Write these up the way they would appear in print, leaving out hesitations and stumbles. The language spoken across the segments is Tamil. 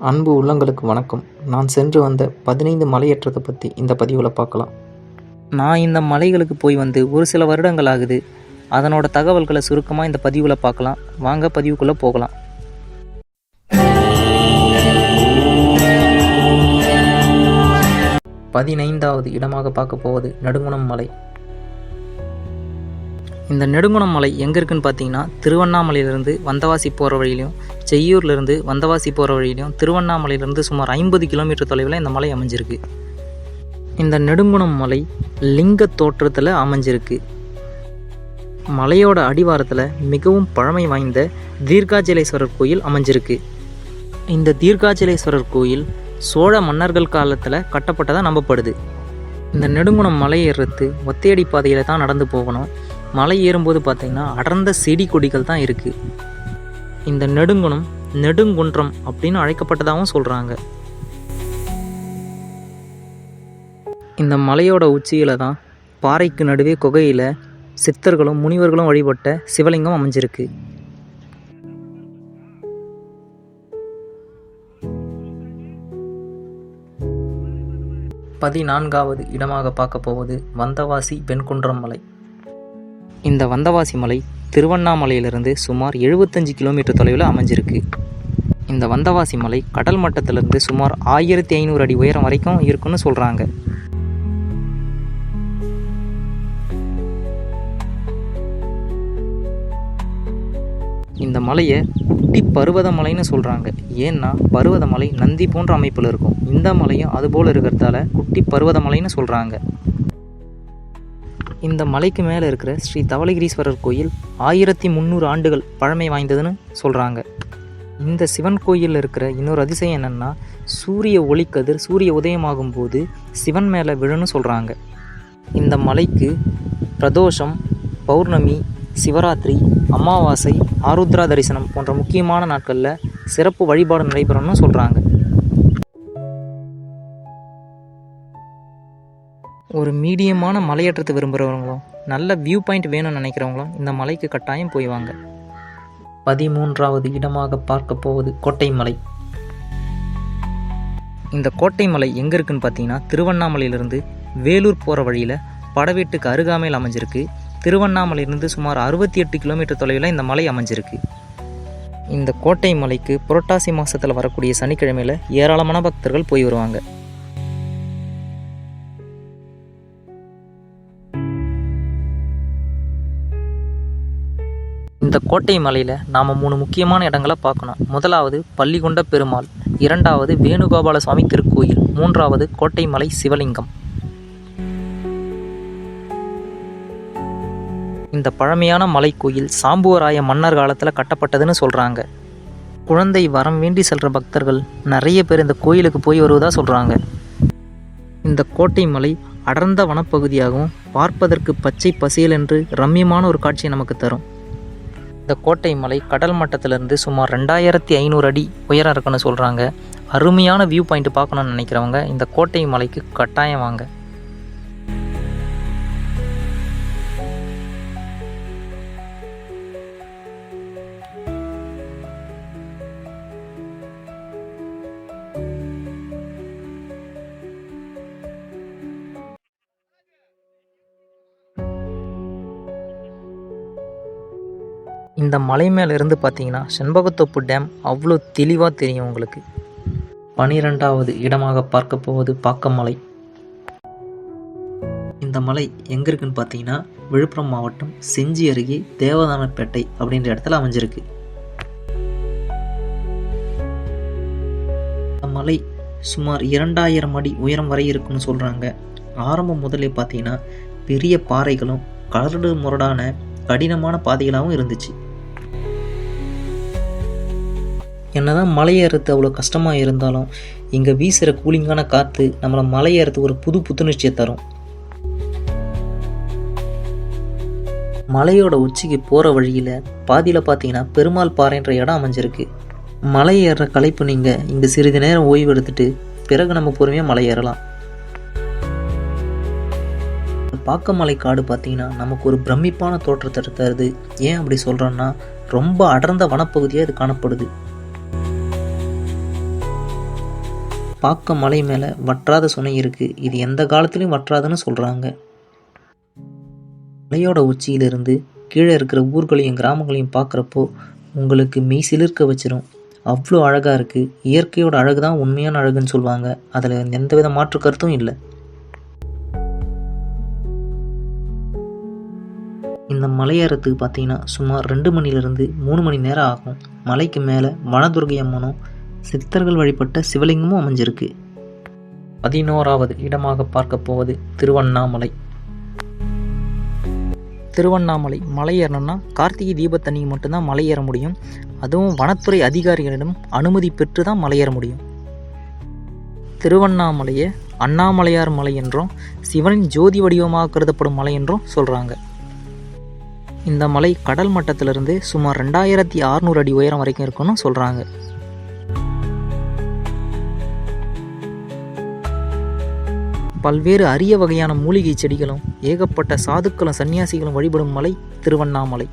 அன்பு உள்ளங்களுக்கு வணக்கம். நான் சென்று வந்த 15 மலையேற்றத்தை பற்றி இந்த பதிவில் பார்க்கலாம். நான் இந்த மலைகளுக்கு போய் வந்து ஒரு சில வருடங்கள் ஆகுது. அதனோட தகவல்களை சுருக்கமாக இந்த பதிவில் பார்க்கலாம். வாங்க பதிவுக்குள்ளே போகலாம். பதினைந்தாவது இடமாக பார்க்க போவது நெடுங்குணம் மலை. இந்த நெடுங்குணம் மலை எங்கே இருக்குன்னு பார்த்தீங்கன்னா, திருவண்ணாமலையிலேருந்து வந்தவாசி போகிற வழியிலையும், செய்யூர்லேருந்து வந்தவாசி போகிற வழியிலையும், திருவண்ணாமலையிலேருந்து சுமார் 50 கிலோமீட்டர் தொலைவில் இந்த மலை அமைஞ்சிருக்கு. இந்த நெடுங்குணம் மலை லிங்க தோற்றத்தில் அமைஞ்சிருக்கு. மலையோட அடிவாரத்தில் மிகவும் பழமை வாய்ந்த தீர்காச்சலேஸ்வரர் கோயில் அமைஞ்சிருக்கு. இந்த தீர்காச்சலேஸ்வரர் கோயில் சோழ மன்னர்கள் காலத்தில் கட்டப்பட்டதாக நம்பப்படுது. இந்த நெடுங்குணம் மலை ஏறுறது ஒத்தையடி பாதையில் தான் நடந்து போகணும். மலை ஏறும்போது பார்த்திங்கன்னா அடர்ந்த செடி கொடிகள் தான் இருக்குது. இந்த நெடுங்குணம் நெடுங்குன்றம் அப்படின்னு அழைக்கப்பட்டதாகவும் சொல்கிறாங்க. இந்த மலையோட உச்சியில் தான் பாறைக்கு நடுவே குகையில் சித்தர்களும் முனிவர்களும் வழிபட்ட சிவலிங்கம் அமைஞ்சிருக்கு. பதினான்காவது இடமாக பார்க்க போவது வந்தவாசி வெண்குன்றம் மலை. இந்த வந்தவாசி மலை திருவண்ணாமலையிலிருந்து சுமார் 75 கிலோமீட்டர் தொலைவில் அமைஞ்சிருக்கு. இந்த வந்தவாசி மலை கடல் மட்டத்திலிருந்து சுமார் 1500 அடி உயரம் வரைக்கும் இருக்குன்னு சொல்கிறாங்க. இந்த மலையை குட்டி பருவதமலைன்னு சொல்கிறாங்க. ஏன்னா பருவதமலை நந்தி போன்ற அமைப்பில் இருக்கும். இந்த மலையும் அதுபோல் இருக்கிறதால குட்டி பருவதமலைன்னு சொல்கிறாங்க. இந்த மலைக்கு மேலே இருக்கிற ஸ்ரீ தவளகிரீஸ்வரர் கோயில் 1300 ஆண்டுகள் பழமை வாய்ந்ததுன்னு சொல்கிறாங்க. இந்த சிவன் கோயிலில் இருக்கிற இன்னொரு அதிசயம் என்னென்னா, சூரிய ஒளிக்கதிர் சூரிய உதயமாகும் போது சிவன் மேலே விழுன்னு சொல்கிறாங்க. இந்த மலைக்கு பிரதோஷம், பௌர்ணமி, சிவராத்திரி, அமாவாசை, ஆருத்ரா தரிசனம் போன்ற முக்கியமான நாட்களில் சிறப்பு வழிபாடு நடைபெறும்னு சொல்கிறாங்க. ஒரு மீடியமான மலையேற்றத்தை விரும்புகிறவங்களும் நல்ல வியூ பாயிண்ட் வேணும்னு நினைக்கிறவங்களும் இந்த மலைக்கு கட்டாயம் போய் வாங்க. 13வது இடமாக பார்க்க போவது கோட்டை மலை. இந்த கோட்டை மலை எங்கே இருக்குன்னு பார்த்தீங்கன்னா, திருவண்ணாமலையிலிருந்து வேலூர் போகிற வழியில் படவேட்டுக்கு அருகாமையில் அமைஞ்சிருக்கு. திருவண்ணாமலையிலிருந்து சுமார் 68 கிலோமீட்டர் தொலைவில் இந்த மலை அமைஞ்சிருக்கு. இந்த கோட்டை மலைக்கு புரட்டாசி மாதத்தில் வரக்கூடிய சனிக்கிழமையில் ஏராளமான பக்தர்கள் போய் வருவாங்க. இந்த கோட்டை மலையில் நாம் 3 முக்கியமான இடங்களை பார்க்கணும். முதலாவது பள்ளிகொண்ட பெருமாள், இரண்டாவது வேணுகோபால சுவாமி திருக்கோயில், மூன்றாவது கோட்டை மலை சிவலிங்கம். இந்த பழமையான மலைக்கோயில் சாம்புவராய மன்னர் காலத்தில் கட்டப்பட்டதுன்னு சொல்கிறாங்க. குழந்தை வரம் வேண்டி செல்கிற பக்தர்கள் நிறைய பேர் இந்த கோயிலுக்கு போய் வருவதாக சொல்கிறாங்க. இந்த கோட்டை மலை அடர்ந்த வனப்பகுதியாகவும் பார்ப்பதற்கு பச்சை பசேல் என்று ரம்மியமான ஒரு காட்சியை நமக்கு தரும். இந்த கோட்டை மலை கடல் மட்டத்திலிருந்து சுமார் 2500 அடி உயரம் இருக்குன்னு சொல்கிறாங்க. அருமையான வியூ பாயிண்ட் பார்க்கணுன்னு நினைக்கிறவங்க இந்த கோட்டை மலைக்கு கட்டாயம் வாங்க. இந்த மலை மேலே இருந்து பார்த்தீங்கன்னா செண்பகத்தோப்பு டேம் அவ்வளோ தெளிவாக தெரியும் உங்களுக்கு. 12வது இடமாக பார்க்க போவது பாக்கமலை. இந்த மலை எங்கே இருக்குன்னு பார்த்தீங்கன்னா, விழுப்புரம் மாவட்டம் செஞ்சி அருகே தேவதானப்பேட்டை அப்படின்ற இடத்துல அமைஞ்சிருக்கு. இந்த மலை சுமார் 2000 அடி உயரம் வரை இருக்குன்னு சொல்கிறாங்க. ஆரம்பம் முதலே பார்த்தீங்கன்னா பெரிய பாறைகளும் கரடு முரடான கடினமான பாதைகளாகவும் இருந்துச்சு. என்னதான் மலையேறது அவ்வளோ கஷ்டமாக இருந்தாலும் இங்கே வீசுகிற கூலிங்கான காற்று நம்மளை மலையேறது ஒரு புது புத்துணர்ச்சியை தரும். மலையோட உச்சிக்கு போகிற வழியில் பாதியில் பார்த்தீங்கன்னா பெருமாள் பாறைன்ற இடம் அமைஞ்சிருக்கு. மலை ஏறுற களைப்பு நீங்கள் இங்கே சிறிது நேரம் ஓய்வு எடுத்துட்டு பிறகு நம்ம பொறுமையாக மலை ஏறலாம். பாக்கமலை காடு பார்த்தீங்கன்னா நமக்கு ஒரு பிரமிப்பான தோற்றத்தை தருது. ஏன் அப்படி சொல்கிறோன்னா, ரொம்ப அடர்ந்த வனப்பகுதியாக இது காணப்படுது. பார்க்க மலை மேலே வற்றாத சுனை இருக்குது. இது எந்த காலத்துலையும் வற்றாதுன்னு சொல்கிறாங்க. மலையோட உச்சியிலிருந்து கீழே இருக்கிற ஊர்களையும் கிராமங்களையும் பார்க்குறப்போ உங்களுக்கு மெய் சிலிர்க்க வச்சிரும். அவ்வளோ அழகாக இருக்குது. இயற்கையோட அழகு தான் உண்மையான அழகுன்னு சொல்லுவாங்க. அதில் எந்தவித மாற்று கருத்தும் இல்லை. இந்த மலையேறத்துக்கு பார்த்தீங்கன்னா சுமார் 2 மணிலேருந்து 3 மணி நேரம் ஆகும். மலைக்கு மேலே வனதுர்கை அம்மனும் சித்தர்கள் வழிபட்ட சிவலிங்கமும் அமைஞ்சிருக்கு. 11வது இடமாக பார்க்க போவது திருவண்ணாமலை. திருவண்ணாமலை மலை ஏறணும்னா கார்த்திகை தீபத்தன்னைக்கு மட்டும்தான் மலை ஏற முடியும். அதுவும் வனத்துறை அதிகாரிகளிடம் அனுமதி பெற்று தான் மலை ஏற முடியும். திருவண்ணாமலையை அண்ணாமலையார் மலை என்றும் சிவனின் ஜோதி வடிவமாக கருதப்படும் மலை என்றும் சொல்கிறாங்க. இந்த மலை கடல் மட்டத்திலிருந்து சுமார் 2600 அடி உயரம் வரைக்கும் இருக்குன்னு சொல்கிறாங்க. பல்வேறு அரிய வகையான மூலிகை செடிகளும் ஏகப்பட்ட சாதுக்களும் சன்னியாசிகளும் வழிபடும் மலை திருவண்ணாமலை.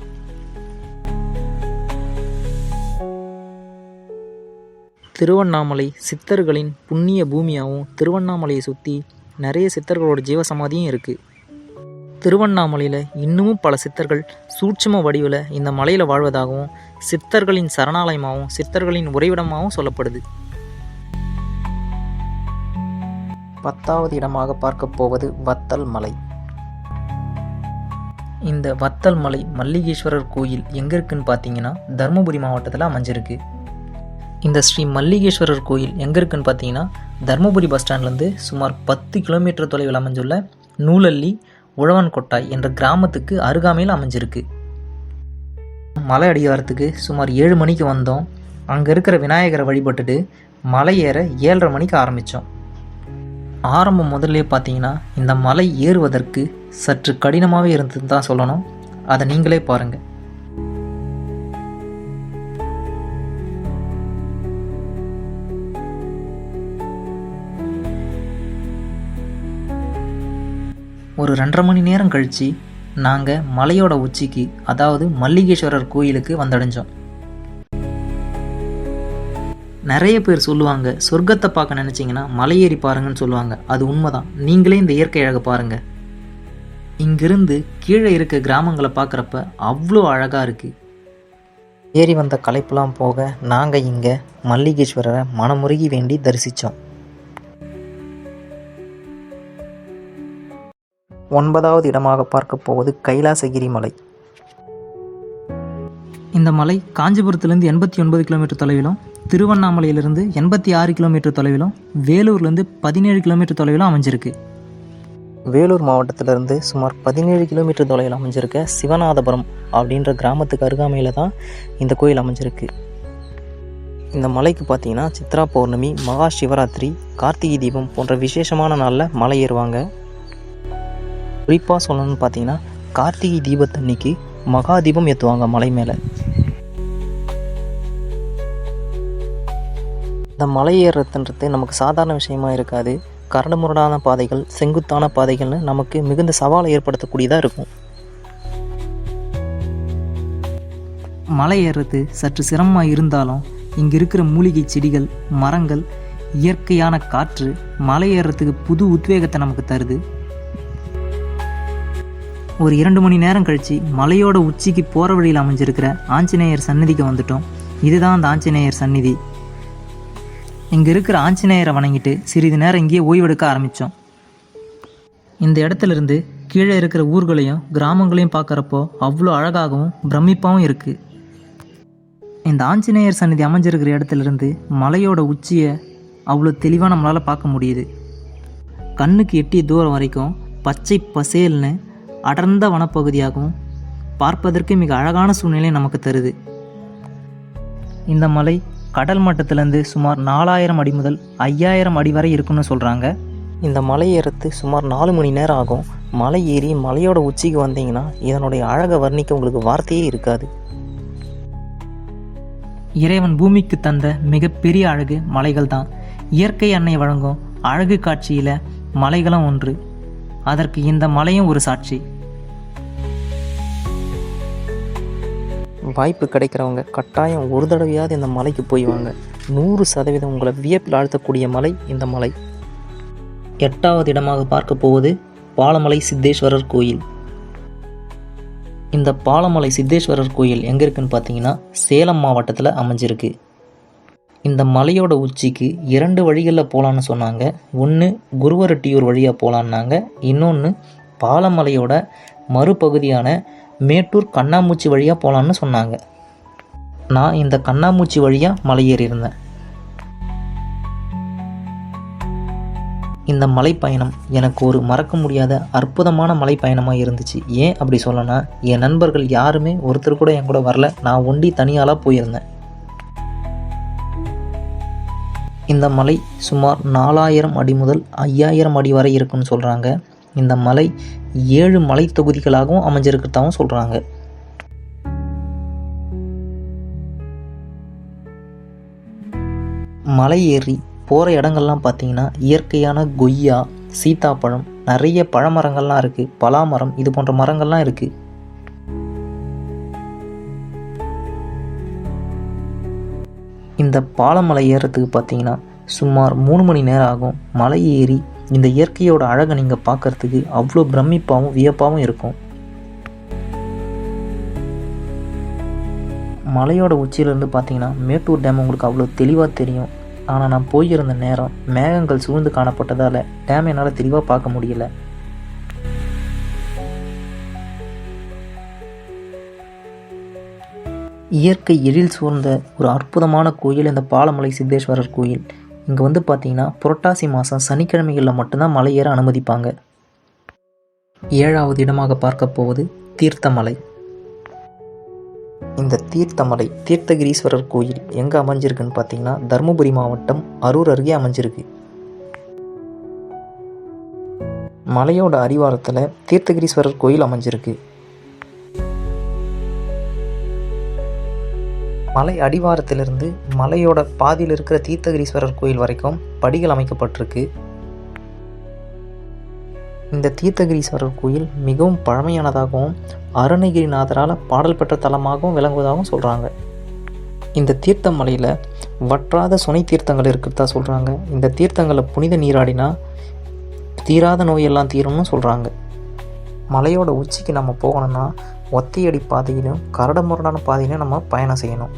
திருவண்ணாமலை சித்தர்களின் புண்ணிய பூமியாகவும் திருவண்ணாமலையை சுற்றி நிறைய சித்தர்களோட ஜீவசமாதியும் இருக்குது. திருவண்ணாமலையில் இன்னமும் பல சித்தர்கள் சூட்சும வடிவில் இந்த மலையில் வாழ்வதாகவும் சித்தர்களின் சரணாலயமாகவும் சித்தர்களின் உறைவிடமாகவும் சொல்லப்படுது. 10வது இடமாக பார்க்க போவது வத்தல் மலை. இந்த வத்தல் மலை மல்லிகேஸ்வரர் கோயில் எங்கே இருக்குன்னு பார்த்தீங்கன்னா தருமபுரி மாவட்டத்தில் அமைஞ்சிருக்கு. இந்த ஸ்ரீ மல்லிகேஸ்வரர் கோயில் எங்கே இருக்குன்னு பார்த்தீங்கன்னா தருமபுரி பஸ் ஸ்டாண்ட்லேருந்து சுமார் 10 கிலோமீட்டர் தொலைவில் அமைஞ்சுள்ள நூலல்லி உழவன்கொட்டாய் என்ற கிராமத்துக்கு அருகாமையில் அமைஞ்சிருக்கு. மலை அடிவாரத்துக்கு சுமார் 7 மணிக்கு வந்தோம். அங்கே இருக்கிற விநாயகரை வழிபட்டுட்டு மலை ஏற 7:30 மணிக்கு ஆரம்பித்தோம். ஆரம்பம் முதல்ல பார்த்தீங்கன்னா இந்த மலை ஏறுவதற்கு சற்று கடினமாகவே இருந்ததுன்னு தான் சொல்லணும். அதை நீங்களே பாருங்கள். ஒரு 2:30 மணி நேரம் கழித்து நாங்கள் மலையோட உச்சிக்கு, அதாவது மல்லிகேஸ்வரர் கோயிலுக்கு வந்தடைஞ்சோம். நிறைய பேர் சொல்லுவாங்க சொர்க்கத்தை பார்க்க நினச்சிங்கன்னா மலை ஏறி பாருங்கன்னு சொல்லுவாங்க. அது உண்மைதான். நீங்களே இந்த இயற்கை அழகை பாருங்கள். இங்கிருந்து கீழே இருக்க கிராமங்களை பார்க்குறப்ப அவ்வளோ அழகாக இருக்குது. ஏறி வந்த களைப்பெல்லாம் போக நாங்கள் இங்கே மல்லிகேஸ்வரரை மனமுருகி வேண்டி தரிசித்தோம். 9வது இடமாக பார்க்க போவது கைலாசகிரி மலை. இந்த மலை காஞ்சிபுரத்துலேருந்து 89 கிலோமீட்டர் தொலைவிலும், திருவண்ணாமலையிலிருந்து 86 கிலோமீட்டர் தொலைவிலும், வேலூர்லேருந்து 17 கிலோமீட்டர் தொலைவிலும் அமைஞ்சிருக்கு. வேலூர் மாவட்டத்திலிருந்து சுமார் 17 கிலோமீட்டர் தொலைவில் அமைஞ்சிருக்க சிவநாதபுரம் அப்படின்ற கிராமத்துக்கு அருகாமையில் தான் இந்த கோயில் அமைஞ்சிருக்கு. இந்த மலைக்கு பார்த்தீங்கன்னா சித்ரா பௌர்ணமி, மகா சிவராத்திரி, கார்த்திகை தீபம் போன்ற விசேஷமான நாளில் மலை ஏறுவாங்க. குறிப்பாக சொல்லணும்னு பார்த்தீங்கன்னா கார்த்திகை தீபத்தன்னைக்கு மகா தீபம் ஏற்றுவாங்க மலை மேலே. இந்த மலை ஏறுறதுன்றது நமக்கு சாதாரண விஷயமா இருக்காது. கரடுமுரடான பாதைகள், செங்குத்தான பாதைகள்னு நமக்கு மிகுந்த சவாலை ஏற்படுத்தக்கூடியதாக இருக்கும். மலை ஏறுறது சற்று சிரமமாக இருந்தாலும் இங்கே இருக்கிற மூலிகை செடிகள், மரங்கள், இயற்கையான காற்று மலை ஏறுறதுக்கு புது உத்வேகத்தை நமக்கு தருது. ஒரு 2 மணி நேரம் கழித்து மலையோட உச்சிக்கு போகிற வழியில் அமைஞ்சிருக்கிற ஆஞ்சநேயர் சந்நிதிக்கு வந்துட்டோம். இதுதான் அந்த ஆஞ்சநேயர் சந்நிதி. இங்கே இருக்கிற ஆஞ்சநேயரை வணங்கிட்டு சிறிது நேரம் இங்கேயே ஓய்வெடுக்க ஆரம்பித்தோம். இந்த இடத்துலேருந்து கீழே இருக்கிற ஊர்களையும் கிராமங்களையும் பார்க்குறப்போ அவ்வளோ அழகாகவும் பிரமிப்பாகவும் இருக்குது. இந்த ஆஞ்சநேயர் சந்நிதி அமைஞ்சிருக்கிற இடத்துலேருந்து மலையோட உச்சியை அவ்வளோ தெளிவாக நம்மளால் பார்க்க முடியுது. கண்ணுக்கு எட்டிய தூரம் வரைக்கும் பச்சை பசேல்னு அடர்ந்த வனப்பகுதியாகவும் பார்ப்பதற்கு மிக அழகான சூழ்நிலையை நமக்கு தருது. இந்த மலை கடல் மட்டத்திலேருந்து சுமார் 4000 அடி முதல் 5000 அடி வரை இருக்குன்னு சொல்கிறாங்க. இந்த மலை ஏறத்து சுமார் 4 மணி நேரம் ஆகும். மலை ஏறி மலையோட உச்சிக்கு வந்தீங்கன்னா இதனுடைய அழகை வர்ணிக்க உங்களுக்கு வார்த்தையே இருக்காது. இறைவன் பூமிக்கு தந்த மிகப்பெரிய அழகு மலைகள் தான். இயற்கை அன்னை வழங்கும் அழகு காட்சியில் மலைகளும் ஒன்று. அதற்கு இந்த மலையும் ஒரு சாட்சி. வாய்ப்பு கிடைக்கிறவங்க கட்டாயம் ஒரு தடவையாவது இந்த மலைக்கு போய் வாங்க. 100% உங்களை வியப்பில் ஆழ்த்தக்கூடிய மலை இந்த மலை. 8வது இடமாக பார்க்க போவது பாலமலை சித்தேஸ்வரர் கோயில். இந்த பாலமலை சித்தேஸ்வரர் கோயில் எங்கே இருக்குன்னு பார்த்தீங்கன்னா சேலம் மாவட்டத்தில் அமைஞ்சிருக்கு. இந்த மலையோட உச்சிக்கு 2 வழிகளில் போகலான்னு சொன்னாங்க. ஒன்று குருவரெட்டியூர் வழியாக போகலான்னாங்க, இன்னொன்று பாலமலையோட மறுபகுதியான மேட்டூர் கண்ணாமூச்சி வழியாக போகலான்னு சொன்னாங்க. நான் இந்த கண்ணாமூச்சி வழியாக மலை ஏறியிருந்தேன். இந்த மலைப்பயணம் எனக்கு ஒரு மறக்க முடியாத அற்புதமான மலைப்பயணமாக இருந்துச்சு. ஏன் அப்படி சொல்லனா, என் நண்பர்கள் யாருமே ஒருத்தர் கூட என் கூட வரல. நான் ஒண்டி தனியாளாக போயிருந்தேன். இந்த மலை சுமார் 4000 அடி முதல் 5000 அடி வரை இருக்குன்னு சொல்கிறாங்க. இந்த மலை 7 மலை தொகுதிகளாகவும் அமைஞ்சிருக்கிறதாகவும் சொல்கிறாங்க. மலை ஏறி போகிற இடங்கள்லாம் பார்த்தீங்கன்னா இயற்கையான கொய்யா, சீத்தாப்பழம், நிறைய பழமரங்கள்லாம் இருக்குது. பலாமரம், இது போன்ற மரங்கள்லாம் இருக்குது. இந்த பாலமலை ஏறத்துக்கு பார்த்தீங்கன்னா சுமார் 3 மணி நேரம் ஆகும். மலை ஏறி இந்த இயற்கையோட அழகை நீங்கள் பார்க்குறதுக்கு அவ்வளோ பிரமிப்பாகவும் வியப்பாகவும் இருக்கும். மலையோட உச்சியிலேருந்து பார்த்தீங்கன்னா மேட்டூர் டேம் உங்களுக்கு அவ்வளோ தெளிவாக தெரியும். ஆனால் நான் போயிருந்த நேரம் மேகங்கள் சூழ்ந்து காணப்பட்டதால் டேம் என்னால் தெளிவாக பார்க்க முடியல. இயற்கை எழில் சூழ்ந்த ஒரு அற்புதமான கோயில் இந்த பாலமலை சித்தேஸ்வரர் கோயில். இங்கே வந்து பார்த்தீங்கன்னா புரட்டாசி மாதம் சனிக்கிழமைகளில் மட்டும்தான் மலை ஏற அனுமதிப்பாங்க. 7வது இடமாக பார்க்க போவது தீர்த்தமலை. இந்த தீர்த்தமலை தீர்த்தகிரீஸ்வரர் கோயில் எங்கே அமைஞ்சிருக்குன்னு பார்த்தீங்கன்னா தருமபுரி மாவட்டம் அரூர் அருகே அமைஞ்சிருக்கு. மலையோட அடிவாரத்தில் தீர்த்தகிரீஸ்வரர் கோயில் அமைஞ்சிருக்கு. மலை அடிவாரத்திலிருந்து மலையோட பாதியில் இருக்கிற தீர்த்தகிரீஸ்வரர் கோயில் வரைக்கும் படிகள் அமைக்கப்பட்டிருக்கு. இந்த தீர்த்தகிரீஸ்வரர் கோயில் மிகவும் பழமையானதாகவும் அருணகிரிநாதரால் பாடல் பெற்ற தலமாகவும் விளங்குவதாகவும் சொல்கிறாங்க. இந்த தீர்த்த மலையில் வற்றாத சுனை தீர்த்தங்கள் இருக்கிறதா சொல்கிறாங்க. இந்த தீர்த்தங்களை புனித நீராடினா தீராத நோயெல்லாம் தீரும்னு சொல்கிறாங்க. மலையோட உச்சிக்கு நம்ம போகணும்னா ஒத்தையடி பாதையிலும் கரடுமுரடான பாதையிலும் நம்ம பயணம் செய்யணும்.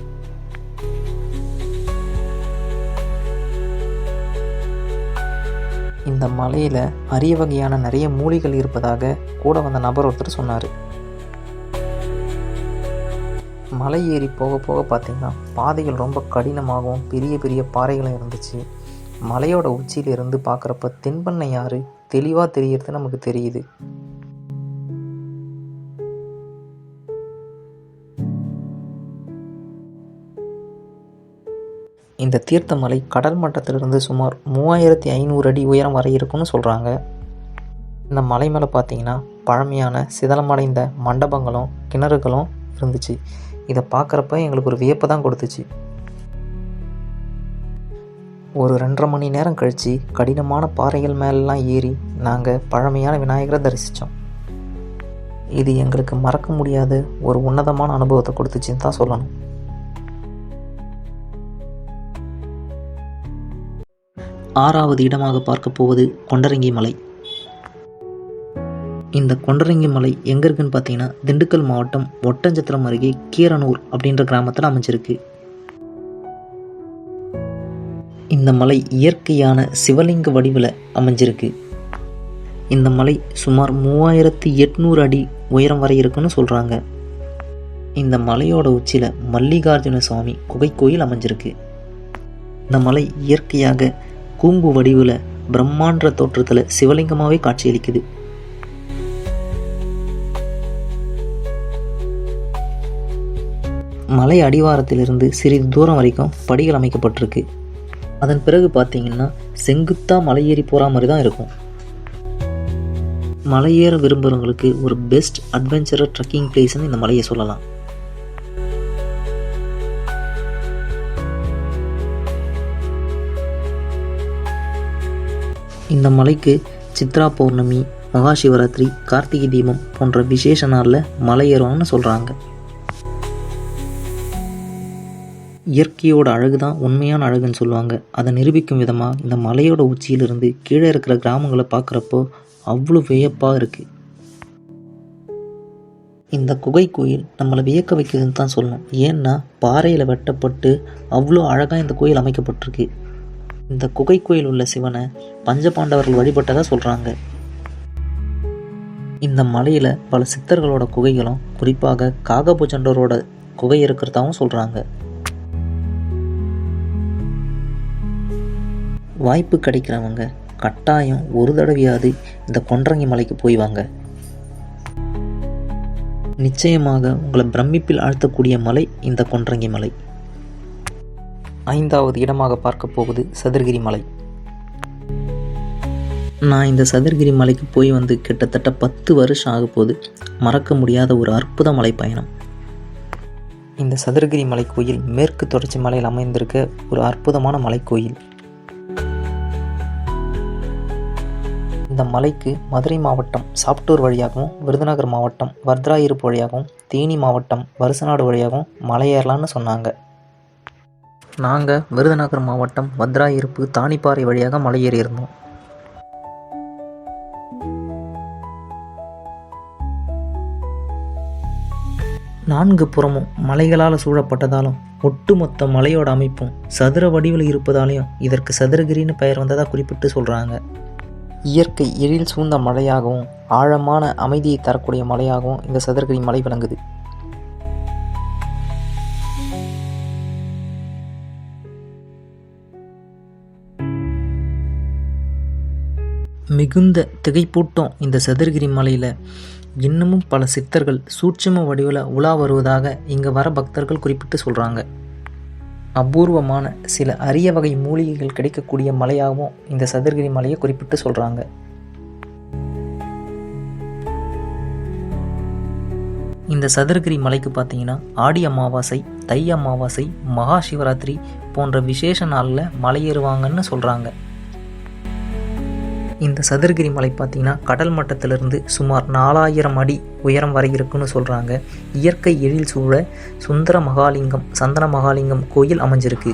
இந்த மலையில் அரிய வகையான நிறைய மூலிகள் இருப்பதாக கூட வந்த நபர் ஒருத்தர் சொன்னார். மலை ஏறி போக போக பார்த்திங்கன்னா பாதைகள் ரொம்ப கடினமாகவும் பெரிய பெரிய பாறைகளும் இருந்துச்சு. மலையோட உச்சியிலிருந்து பார்க்குறப்ப தென்பண்ணை ஆறு தெளிவாக தெரியறது நமக்கு தெரியுது. இந்த தீர்த்தமலை கடல் மட்டத்திலிருந்து சுமார் 3500 அடி உயரம் வரை இருக்குன்னு சொல்கிறாங்க. இந்த மலை மேலே பார்த்தீங்கன்னா பழமையான சிதலமடைந்த மண்டபங்களும் கிணறுகளும் இருந்துச்சு. இதை பார்க்குறப்ப எங்களுக்கு ஒரு வியப்பை தான் கொடுத்துச்சு. ஒரு 2.5 மணி நேரம் கழித்து கடினமான பாறைகள் மேலெலாம் ஏறி நாங்கள் பழமையான விநாயகரை தரிசித்தோம். இது எங்களுக்கு மறக்க முடியாத ஒரு உன்னதமான அனுபவத்தை கொடுத்துச்சின்னு தான் சொல்லணும். 6வது இடமாக பார்க்க போவது கொண்டரங்கி மலை. இந்த கொண்டரங்கி மலை எங்கே இருக்குன்னு பார்த்தீங்கன்னா திண்டுக்கல் மாவட்டம் ஒட்டஞ்சத்திரம் அருகே கீரனூர் அப்படின்ற கிராமத்தில் அமைஞ்சிருக்கு. இந்த மலை இயற்கையான சிவலிங்க வடிவில் அமைஞ்சிருக்கு. இந்த மலை சுமார் 3800 அடி உயரம் வரை இருக்குன்னு சொல்கிறாங்க. இந்த மலையோட உச்சியில் மல்லிகார்ஜுன சுவாமி குகை கோயில் அமைஞ்சிருக்கு. இந்த மலை இயற்கையாக கூம்பு வடிவில் பிரம்மாண்ட தோற்றத்தில் சிவலிங்கமாகவே காட்சியளிக்குது. மலை அடிவாரத்திலிருந்து சிறிது தூரம் வரைக்கும் படிகள் அமைக்கப்பட்டிருக்கு. அதன் பிறகு பார்த்தீங்கன்னா செங்குத்தா மலையேறி போகிற மாதிரி தான் இருக்கும். மலையேற விரும்புகிறவங்களுக்கு ஒரு பெஸ்ட் அட்வென்ச்சரர் ட்ரெக்கிங் பிளேஸ்ன்னு இந்த மலையை சொல்லலாம். இந்த மலைக்கு சித்ரா பௌர்ணமி, மகா சிவராத்திரி, கார்த்திகை தீபம் போன்ற விசேஷ நாளில் மலை ஏறுவாங்கன்னு சொல்கிறாங்க. இயற்கையோட அழகு தான் உண்மையான அழகுன்னு சொல்லுவாங்க. அதை நிரூபிக்கும் விதமாக இந்த மலையோட உச்சியிலிருந்து கீழே இருக்கிற கிராமங்களை பார்க்குறப்போ அவ்வளோ வியப்பாக இருக்குது. இந்த குகை கோயில் நம்மளை வியக்க வைக்குதுன்னு தான் சொல்லணும். ஏன்னா பாறையில் வெட்டப்பட்டு அவ்வளோ அழகாக இந்த கோயில் அமைக்கப்பட்டிருக்கு. இந்த குகை கோயில் உள்ள சிவனை பஞ்சபாண்டவர்கள் வழிபட்டதாக சொல்கிறாங்க. இந்த மலையில் பல சித்தர்களோட குகைகளும் குறிப்பாக காகபுஜண்டரோட குகை இருக்கிறதாவும் சொல்கிறாங்க. வாய்ப்பு கிடைக்கிறவங்க கட்டாயம் ஒரு தடவையாவது இந்த கொன்றங்கி மலைக்கு போய் வாங்க. நிச்சயமாக உங்களை பிரமிப்பில் ஆழ்த்தக்கூடிய மலை இந்த கொன்றங்கி மலை. 5வது இடமாக பார்க்க போவது சதுரகிரி மலை. நான் இந்த சதுரகிரி மலைக்கு போய் வந்து கிட்டத்தட்ட 10 வருஷம் ஆகப்போகுது. மறக்க முடியாத ஒரு அற்புத மலை பயணம். இந்த சதுரகிரி மலை கோயில் மேற்கு தொடர்ச்சி மலையில் அமைந்திருக்க ஒரு அற்புதமான மலைக்கோயில். இந்த மலைக்கு மதுரை மாவட்டம் சாப்டூர் வழியாகவும், விருதுநகர் மாவட்டம் வர்த்ராயிருப்பு வழியாகவும், தேனி மாவட்டம் வருசநாடு வழியாகவும் மலையேறலான்னு சொன்னாங்க. நாங்கள் விருதுநகர் மாவட்டம் வர்த்ராயிருப்பு தானிப்பாறை வழியாக மலையேறி இருந்தோம். நான்கு புறமும் மலைகளால் சூழப்பட்டதாலும் ஒட்டுமொத்த மலையோட அமைப்பும் சதுர வடிவில் இருப்பதாலையும் இதற்கு சதுரகிரின்னு பெயர் வந்ததாக குறிப்பிட்டு சொல்கிறாங்க. இயற்கை எழில் சூழ்ந்த மலையாகவும் ஆழமான அமைதியை தரக்கூடிய மலையாகவும் இந்த சதுரகிரி மலை விளங்குது. மிகுந்த திகைப்பூட்டும் இந்த சதுரகிரி மலையில் இன்னமும் பல சித்தர்கள் சூட்சும வடிவில் உலா வருவதாக இங்கே வர பக்தர்கள் குறிப்பிட்டு சொல்கிறாங்க. அபூர்வமான சில அரிய வகை மூலிகைகள் கிடைக்கக்கூடிய மலையாகவும் இந்த சதுரகிரி மலையை குறிப்பிட்டு சொல்கிறாங்க. இந்த சதுரகிரி மலைக்கு பார்த்தீங்கன்னா ஆடி அமாவாசை, தை அமாவாசை, மகா சிவராத்திரி போன்ற விசேஷ நாளில் மலையேறுவாங்கன்னு சொல்கிறாங்க. இந்த சதுரகிரி மலை பார்த்திங்கன்னா கடல் மட்டத்திலிருந்து சுமார் 4000 அடி உயரம் வரை இருக்குன்னு சொல்கிறாங்க. இயற்கை எழில் சூழ சுந்தர மகாலிங்கம், சந்தன மகாலிங்கம் கோயில் அமைஞ்சிருக்கு.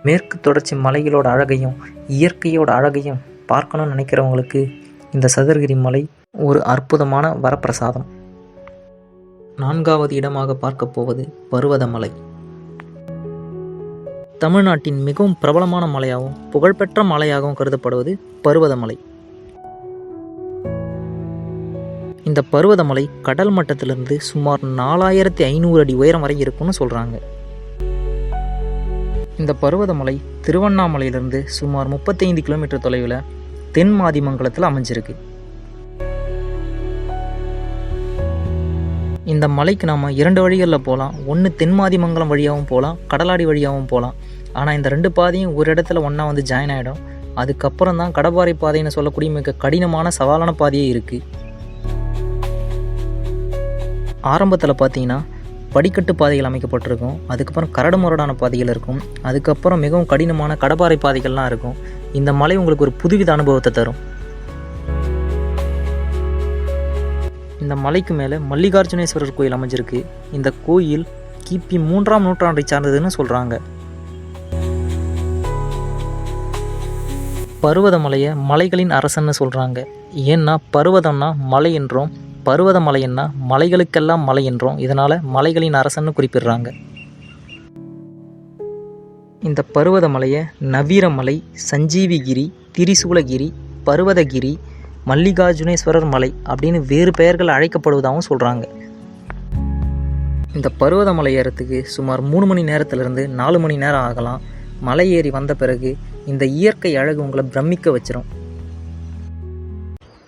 மேற்கு தொடர்ச்சி மலைகளோட அழகையும் இயற்கையோட அழகையும் பார்க்கணும்னு நினைக்கிறவங்களுக்கு இந்த சதுரகிரி மலை ஒரு அற்புதமான வரப்பிரசாதம். 4வது இடமாக பார்க்க போவது பர்வதமலை. தமிழ்நாட்டின் மிகவும் பிரபலமான மலையாகவும் புகழ்பெற்ற மலையாகவும் கருதப்படுவது பர்வதமலை. இந்த பர்வதமலை கடல் மட்டத்திலிருந்து சுமார் 4500 அடி உயரம் வரை இருக்கும்னு சொல்கிறாங்க. இந்த பர்வதமலை திருவண்ணாமலையிலிருந்து சுமார் 35 கிலோமீட்டர் தொலைவில் தென் மாதிமங்கலத்தில் அமைஞ்சிருக்கு. இந்த மலைக்கு நாம் 2 வழிகளில் போகலாம். ஒன்று தென்மாதிமங்கலம் வழியாகவும் போகலாம், கடலாடி வழியாகவும் போகலாம். ஆனால் இந்த 2 பாதையும் ஒரு இடத்துல ஒன்றா வந்து ஜாயின் ஆகிடும். அதுக்கப்புறம் தான் கடப்பாறை பாதைன்னு சொல்லக்கூடிய மிக கடினமான சவாலான பாதையே இருக்குது. ஆரம்பத்தில் பார்த்தீங்கன்னா படிக்கட்டு பாதைகள் அமைக்கப்பட்டிருக்கும். அதுக்கப்புறம் கரடு முரடான பாதைகள் இருக்கும். அதுக்கப்புறம் மிகவும் கடினமான கடப்பாறை பாதைகள்லாம் இருக்கும். இந்த மலை உங்களுக்கு ஒரு புதுவித அனுபவத்தை தரும். இந்த மலைக்கு மேலே மல்லிகார்ஜுனேஸ்வரர் கோயில் அமைஞ்சிருக்கு. இந்த கோயில் கிபி 3ஆம் நூற்றாண்டை சார்ந்ததுன்னு சொல்கிறாங்க. பர்வதமலையை மலைகளின் அரசன்னு சொல்கிறாங்க. ஏன்னா பர்வதம்னா மலை என்றும், பர்வதமலைன்னா மலைகளுக்கெல்லாம் மலை என்றும், இதனால் மலைகளின் அரசன்னு குறிப்பிடுறாங்க. இந்த பர்வதமலையை நவீரமலை, சஞ்சீவிகிரி, திரிசூலகிரி, பர்வதகிரி, மல்லிகார்ஜுனேஸ்வரர் மலை அப்படின்னு வேறு பெயர்கள் அழைக்கப்படுவதாகவும் சொல்கிறாங்க. இந்த பர்வதமலை ஏறத்துக்கு சுமார் 3 மணி நேரத்திலிருந்து 4 மணி நேரம் ஆகலாம். மலை ஏறி வந்த பிறகு இந்த இயற்கை அழகு உங்களை பிரமிக்க வச்சிரும்.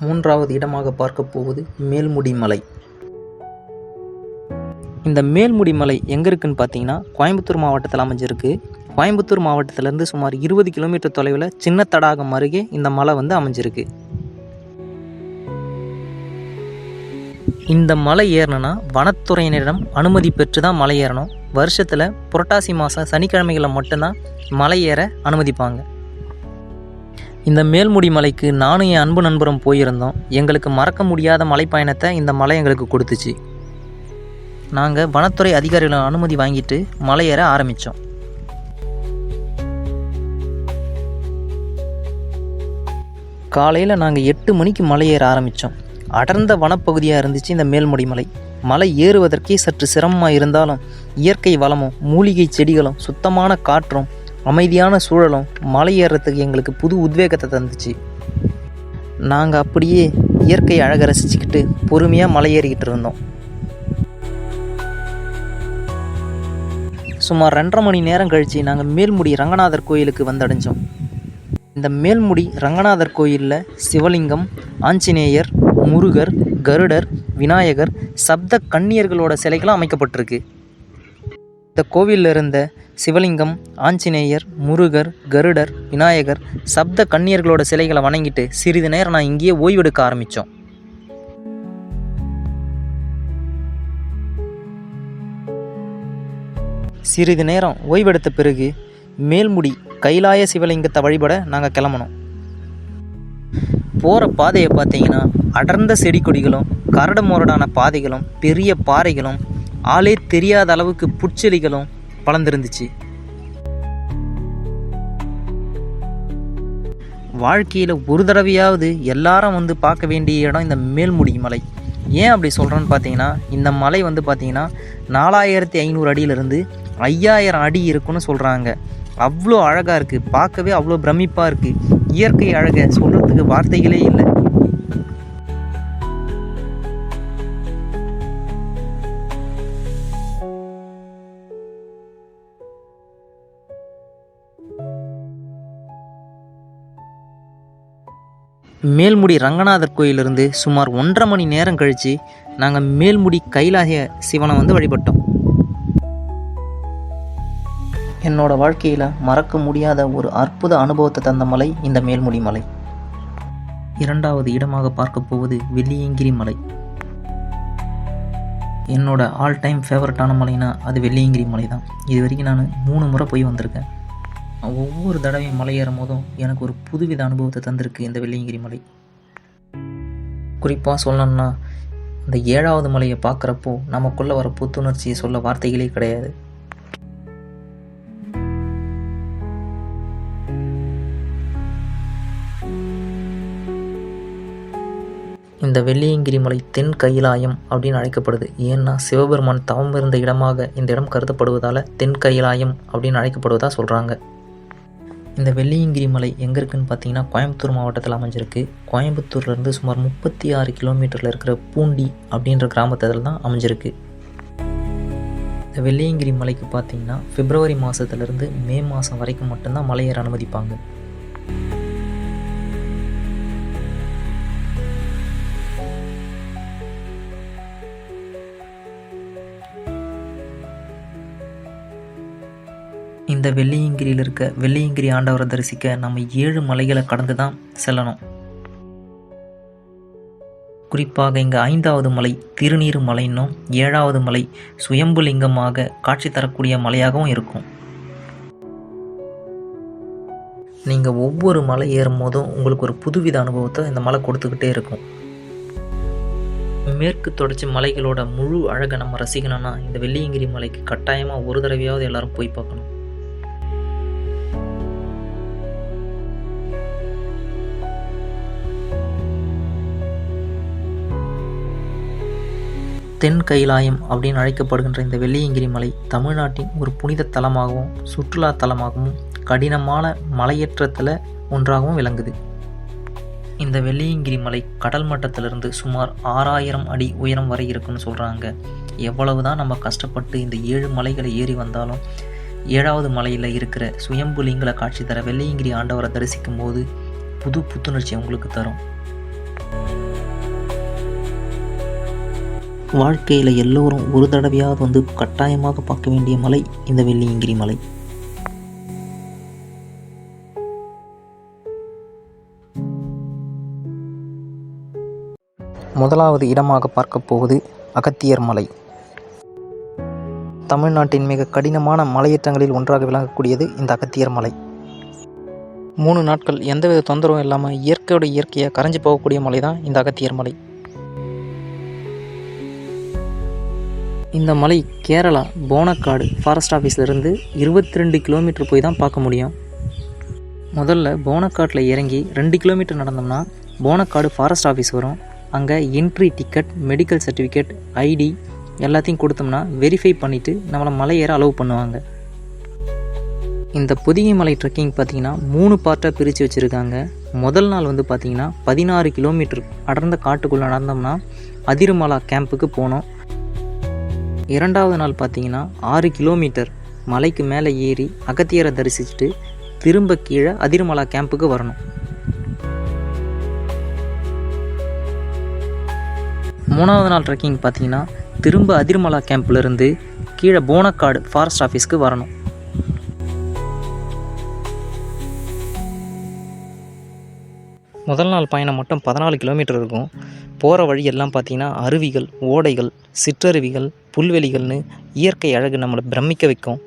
3வது இடமாக பார்க்க போவது மேல்முடி மலை. இந்த மேல்முடி மலை எங்கே இருக்குன்னு பார்த்தீங்கன்னா கோயம்புத்தூர் மாவட்டத்தில் அமைஞ்சிருக்கு. கோயம்புத்தூர் மாவட்டத்திலேருந்து சுமார் 20 கிலோமீட்டர் தொலைவில் சின்ன தடாகம் அருகே இந்த மலை அமைஞ்சிருக்கு. இந்த மலை ஏறணும்னா வனத்துறையினரிடம் அனுமதி பெற்று தான் மலை ஏறணும். வருஷத்தில் புரட்டாசி மாதம் சனிக்கிழமைகளில் மட்டும்தான் மலை ஏற அனுமதிப்பாங்க. இந்த மேல்முடி மலைக்கு நானும் என் அன்பு நண்பரும் போயிருந்தோம். எங்களுக்கு மறக்க முடியாத மலைப்பயணத்தை இந்த மலை எங்களுக்கு கொடுத்துச்சு. நாங்கள் வனத்துறை அதிகாரிகளின் அனுமதி வாங்கிட்டு மலையேற ஆரம்பித்தோம். காலையில் நாங்கள் 8 மணிக்கு மலையேற ஆரம்பித்தோம். அடர்ந்த வனப்பகுதியாக இருந்துச்சு இந்த மேல்முடி மலை. மலை ஏறுவதற்கே சற்று சிரமமாக இருந்தாலும் இயற்கை வளமும் மூலிகை செடிகளும் சுத்தமான காற்றும் அமைதியான சூழலும் மலை ஏறுறதுக்கு எங்களுக்கு புது உத்வேகத்தை தந்துச்சு. நாங்கள் அப்படியே இயற்கை அழகை ரசிச்சுக்கிட்டு பொறுமையாக மலை ஏறிக்கிட்டு இருந்தோம். சுமார் 2.5 மணி நேரம் கழித்து நாங்கள் மேல்முடி ரங்கநாதர் கோயிலுக்கு வந்தடைஞ்சோம். இந்த மேல்முடி ரங்கநாதர் கோயிலில் சிவலிங்கம், ஆஞ்சநேயர், முருகர், கருடர், விநாயகர், சப்த கன்னியர்களோட சிலைகளும் அமைக்கப்பட்டிருக்கு. இந்த கோவிலில் இருந்த சிவலிங்கம், ஆஞ்சநேயர், முருகர், கருடர், விநாயகர், சப்த கன்னியர்களோட சிலைகளை வணங்கிட்டு சிறிது நேரம் நான் இங்கேயே ஓய்வெடுக்க ஆரம்பித்தோம். சிறிது நேரம் ஓய்வெடுத்த பிறகு மேல்முடி கைலாய சிவலிங்கத்தை வழிபட நாங்கள் கிளம்பணும். போகிற பாதையை பார்த்தீங்கன்னா அடர்ந்த செடி கொடிகளும் கரடு முரடான பாதைகளும் பெரிய பாறைகளும் ஆளே தெரியாத அளவுக்கு புற்செடிகளும் வளர்ந்துருந்துச்சு. வாழ்க்கையில் ஒரு தடவையாவது எல்லாரும் வந்து பார்க்க வேண்டிய இடம் இந்த மேல்முடி மலை. ஏன் அப்படி சொல்கிறேன்னு பார்த்தீங்கன்னா, இந்த மலை வந்து பார்த்தீங்கன்னா 4500 அடியிலிருந்து 5000 அடி இருக்குன்னு சொல்கிறாங்க. அவ்வளோ அழகாக இருக்குது, பார்க்கவே அவ்வளோ பிரமிப்பாக இருக்குது. இயற்கை அழகை சொல்கிறதுக்கு வார்த்தைகளே இல்லை. மேல்முடி ரங்கநாதர் கோயிலிருந்து சுமார் 1.5 மணி நேரம் கழித்து நாங்கள் மேல்முடி கைலாய சிவனை வந்து வழிபட்டோம். என்னோட வாழ்க்கையில் மறக்க முடியாத ஒரு அற்புத அனுபவத்தை தந்த மலை இந்த மேல்முடி மலை. 2வது இடமாக பார்க்க போவது வெள்ளியங்கிரி மலை. என்னோட ஆல் டைம் ஃபேவரட்டான மலைனா அது வெள்ளியங்கிரி மலை தான். இது வரைக்கும் நான் 3 முறை போய் வந்திருக்கேன். ஒவ்வொரு தடவையும் மலை ஏறும் போதும் எனக்கு ஒரு புதுவித அனுபவத்தை தந்திருக்கு இந்த வெள்ளியங்கிரி மலை. குறிப்பாக சொல்லணும்னா, இந்த 7வது மலையை பார்க்குறப்போ நமக்குள்ளே வர புத்துணர்ச்சியை சொல்ல வார்த்தைகளே கிடையாது. இந்த வெள்ளியங்கிரி மலை தென் கைலாயம் அப்படின்னு அழைக்கப்படுது. ஏன்னா சிவபெருமான் தவம் இருந்த இடமாக இந்த இடம் கருதப்படுவதால் தென் கைலாயம் அப்படின்னு அழைக்கப்படுவதாக சொல்கிறாங்க. இந்த வெள்ளியங்கிரி மலை எங்கே இருக்குதுன்னு பார்த்தீங்கன்னா கோயம்புத்தூர் மாவட்டத்தில் அமைஞ்சிருக்கு. கோயம்புத்தூர்லேருந்து சுமார் 36 கிலோமீட்டரில் இருக்கிற பூண்டி அப்படின்ற கிராமத்தில் தான் அமைஞ்சிருக்கு. இந்த வெள்ளியங்கிரி மலைக்கு பார்த்தீங்கன்னா பிப்ரவரி மாதத்துலேருந்து மே மாதம் வரைக்கும் மட்டும்தான் மலை ஏற அனுமதிப்பாங்க. இந்த வெள்ளியங்கிரியில் இருக்க வெள்ளியங்கிரி ஆண்டவரை தரிசிக்க நம்ம 7 மலைகளை கடந்து தான் செல்லணும். குறிப்பாக இங்கே 5வது மலை திருநீறு மலைன்னும் 7வது மலை சுயம்புலிங்கமாக காட்சி தரக்கூடிய மலையாகவும் இருக்கும். நீங்கள் ஒவ்வொரு மலை ஏறும் போதும் உங்களுக்கு ஒரு புதுவித அனுபவத்தை இந்த மலை கொடுத்துக்கிட்டே இருக்கும். மேற்கு தொடர்ச்சி மலைகளோட முழு அழகை நம்ம ரசிக்கணும்னா இந்த வெள்ளியங்கிரி மலைக்கு கட்டாயமாக ஒரு தடவையாவது எல்லாரும் போய் பார்க்கணும். தென் கைலாயம் அப்படின்னு அழைக்கப்படுகின்ற இந்த வெள்ளியங்கிரி மலை தமிழ்நாட்டின் ஒரு புனித தலமாகவும் சுற்றுலா தலமாகவும் கடினமான மலையேற்றத்தில் ஒன்றாகவும் விளங்குது. இந்த வெள்ளியங்கிரி மலை கடல் மட்டத்திலிருந்து சுமார் 6000 அடி உயரம் வரை இருக்குன்னு சொல்கிறாங்க. எவ்வளவு தான் நம்ம கஷ்டப்பட்டு இந்த 7 மலைகளை ஏறி வந்தாலும் 7வது மலையில் இருக்கிற சுயம்புலிங்கலை காட்சி தர வெள்ளியங்கிரி ஆண்டவரை தரிசிக்கும் போது புது புத்துணர்ச்சி உங்களுக்கு தரும். வாழ்க்கையில் எல்லோரும் ஒரு தடவையாவது வந்து கட்டாயமாக பார்க்க வேண்டிய மலை இந்த வெள்ளியங்கிரி மலை. முதலாவது இடமாக பார்க்க போவது அகத்தியர் மலை. தமிழ்நாட்டின் மிக கடினமான மலையேற்றங்களில் ஒன்றாக விளங்கக்கூடியது இந்த அகத்தியர் மலை. 3 நாட்கள் எந்தவித தொந்தரவும் இல்லாமல் இயற்கையோட இயற்கையாக கரைஞ்சி போகக்கூடிய மலை தான் இந்த அகத்தியர் மலை. இந்த மலை கேரளா போனக்காடு ஃபாரஸ்ட் ஆஃபீஸ்லேருந்து 22 கிலோமீட்டர் போய் தான் பார்க்க முடியும். முதல்ல போனக்காட்டில் இறங்கி 2 கிலோமீட்டர் நடந்தோம்னா போனக்காடு ஃபாரஸ்ட் ஆஃபீஸ் வரும். அங்கே entry ticket, medical certificate, ID எல்லாத்தையும் கொடுத்தோம்னா வெரிஃபை பண்ணிவிட்டு நம்மளை மலை ஏற அலோவ் பண்ணுவாங்க. இந்த பொதிகை மலை ட்ரெக்கிங் பார்த்திங்கன்னா 3 பார்ட்டாக பிரித்து வச்சுருக்காங்க. முதல் நாள் வந்து பார்த்திங்கன்னா 16 கிலோமீட்டர் அடர்ந்த காட்டுக்குள்ளே நடந்தோம்னா அதிரமலா கேம்புக்கு போனோம். 2வது நாள் பார்த்திங்கன்னா 6 கிலோமீட்டர் மலைக்கு மேலே ஏறி அகத்தியரை தரிசிச்சுட்டு திரும்ப கீழே அதிரமலா கேம்புக்கு வரணும். 3வது நாள் ட்ரெக்கிங் பார்த்திங்கன்னா திரும்ப அதிரமலா கேம்ப்லேருந்து கீழே போனக்காடு ஃபாரஸ்ட் ஆஃபீஸ்க்கு வரணும். முதல் நாள் பயணம் மட்டும் 14 கிலோமீட்டர் இருக்கும். போகிற வழி எல்லாம் பார்த்திங்கன்னா அருவிகள், ஓடைகள், சிற்றருவிகள், புல்வெளிகள்னு இயற்கை அழகு நம்மளை பிரமிக்க வைக்கும்.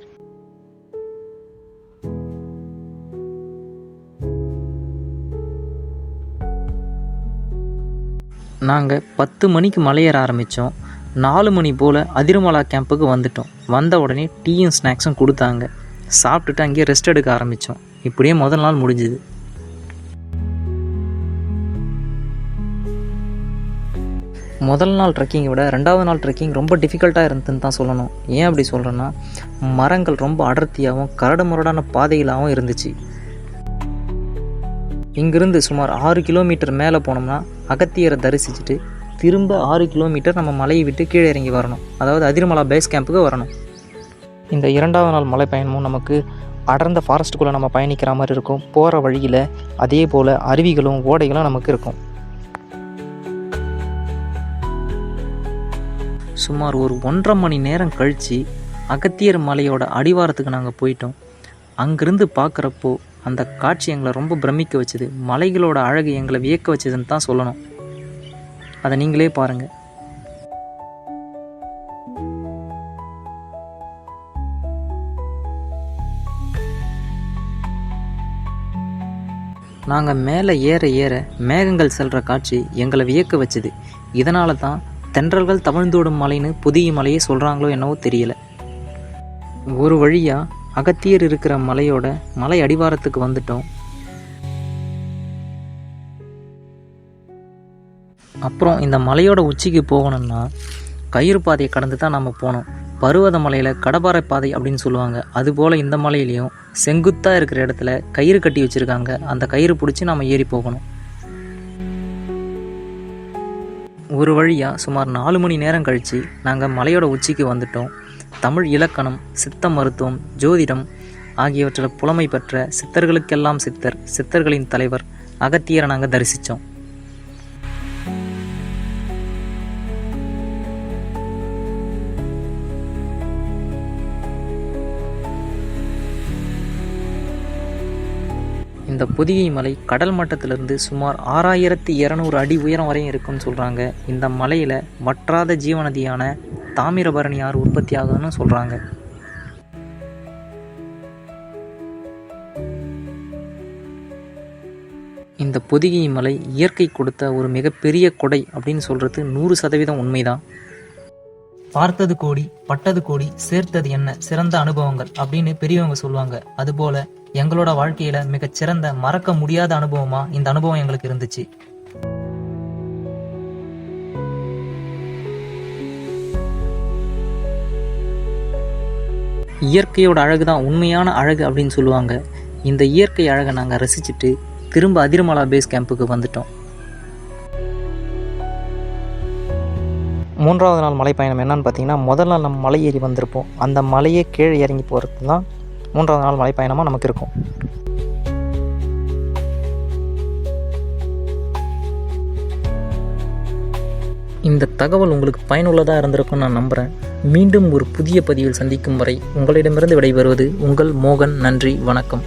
நாங்கள் 10 மணிக்கு மலையேற ஆரம்பித்தோம். 4 மணி போல் அதிரமலா கேம்புக்கு வந்துட்டோம். வந்த உடனே டீயும் ஸ்நாக்ஸும் கொடுத்தாங்க. சாப்பிட்டுட்டு அங்கேயே ரெஸ்ட் எடுக்க ஆரம்பித்தோம். இப்படியே முதல் நாள் முடிஞ்சுது. முதல் நாள் ட்ரெக்கிங்கை விட 2வது நாள் ட்ரெக்கிங் ரொம்ப டிஃபிகல்ட்டாக இருந்ததுன்னு தான் சொல்லணும். ஏன் அப்படி சொல்கிறேன்னா, மரங்கள் ரொம்ப அடர்த்தியாகவும் கரடுமுரடான பாதைகளாகவும் இருந்துச்சு. இங்கிருந்து சுமார் 6 கிலோமீட்டர் மேலே போனோம்னா அகத்தியரை தரிசிச்சுட்டு திரும்ப 6 கிலோமீட்டர் நம்ம மலையை விட்டு கீழே இறங்கி வரணும். அதாவது அதிரமலா பேஸ் கேம்புக்கு வரணும். இந்த 2வது நாள் மலை பயணமும் நமக்கு அடர்ந்த ஃபாரஸ்ட்டுக்குள்ளே நம்ம பயணிக்கிற மாதிரி இருக்கும். போகிற வழியில் அதே போல் அருவிகளும் ஓடைகளும் நமக்கு இருக்கும். சுமார் ஒரு 1.5 மணி நேரம் கழித்து அகத்தியர் மலையோட அடிவாரத்துக்கு நாங்கள் போயிட்டோம். அங்கேருந்து பார்க்குறப்போ அந்த காட்சி எங்களை ரொம்ப பிரமிக்க வச்சுது. மலைகளோட அழகு எங்களை வியக்க வச்சதுன்னு தான் சொல்லணும். அதை நீங்களே பாருங்கள். நாங்கள் மேலே ஏற ஏற மேகங்கள் செல்கிற காட்சி எங்களை வியக்க வச்சுது. இதனால தான் தென்றல்கள் தவழ்ந்தோடும் மலைன்னு புதிய மலையே சொல்கிறாங்களோ என்னவோ தெரியல. ஒரு வழியாக அகத்தியர் இருக்கிற மலையோட மலை அடிவாரத்துக்கு வந்துட்டோம். அப்புறம் இந்த மலையோட உச்சிக்கு போகணும்னா கயிறு பாதையை கடந்து தான் நம்ம போனோம். பருவத மலையில் கடப்பாறை பாதை அப்படின்னு சொல்லுவாங்க. அதுபோல் இந்த மலையிலையும் செங்குத்தாக இருக்கிற இடத்துல கயிறு கட்டி வச்சுருக்காங்க. அந்த கயிறு பிடிச்சி நம்ம ஏறி போகணும். ஒரு வழியாக சுமார் 4 மணி நேரம் கழித்து நாங்கள் மலையோட உச்சிக்கு வந்துட்டோம். தமிழ் இலக்கணம், சித்த மருத்துவம், ஜோதிடம் ஆகியவற்றில் புலமை பெற்ற சித்தர்களுக்கெல்லாம் சித்தர், சித்தர்களின் தலைவர் அகத்தியரை நாங்கள் தரிசித்தோம். இந்த பொதிகை மலை கடல் மட்டத்திலிருந்து சுமார் 6200 அடி உயரம் வரையும் இருக்குன்னு சொல்கிறாங்க. இந்த மலையில் வற்றாத ஜீவநதியான தாமிரபரணி ஆறு உற்பத்தி ஆகுதுன்னு சொல்கிறாங்க. இந்த பொதிகை மலை இயற்கை கொடுத்த ஒரு மிகப்பெரிய கொடை அப்படின்னு சொல்கிறது 100% உண்மைதான். பார்த்தது கோடி, பட்டது கோடி, சேர்த்தது என்ன சிறந்த அனுபவங்கள் அப்படின்னு பெரியவங்க சொல்லுவாங்க. அதுபோல் எங்களோட வாழ்க்கையில மிகச்சிறந்த மறக்க முடியாத அனுபவமா இந்த அனுபவம் எங்களுக்கு இருந்துச்சு. இயற்கையோட அழகுதான் உண்மையான அழகு அப்படின்னு சொல்லுவாங்க. இந்த இயற்கை அழகை நாங்கள் ரசிச்சுட்டு திரும்ப அதிரமலா பேஸ் கேம்புக்கு வந்துட்டோம். 3வது நாள் மலை பயணம் என்னன்னு பார்த்தீங்கன்னா, முதல் நாள் நம்ம மலை ஏறி வந்திருப்போம். அந்த மலையே கீழே இறங்கி போகிறது தான் 3வது நாள் மலை பயணமாக நமக்கு இருக்கும். இந்த தகவல் உங்களுக்கு பயனுள்ளதாக இருந்திருக்கும்னு நான் நம்புகிறேன். மீண்டும் ஒரு புதிய பதிவில் சந்திக்கும் வரை உங்களிடமிருந்து விடைபெறுவது உங்கள் மோகன். நன்றி, வணக்கம்.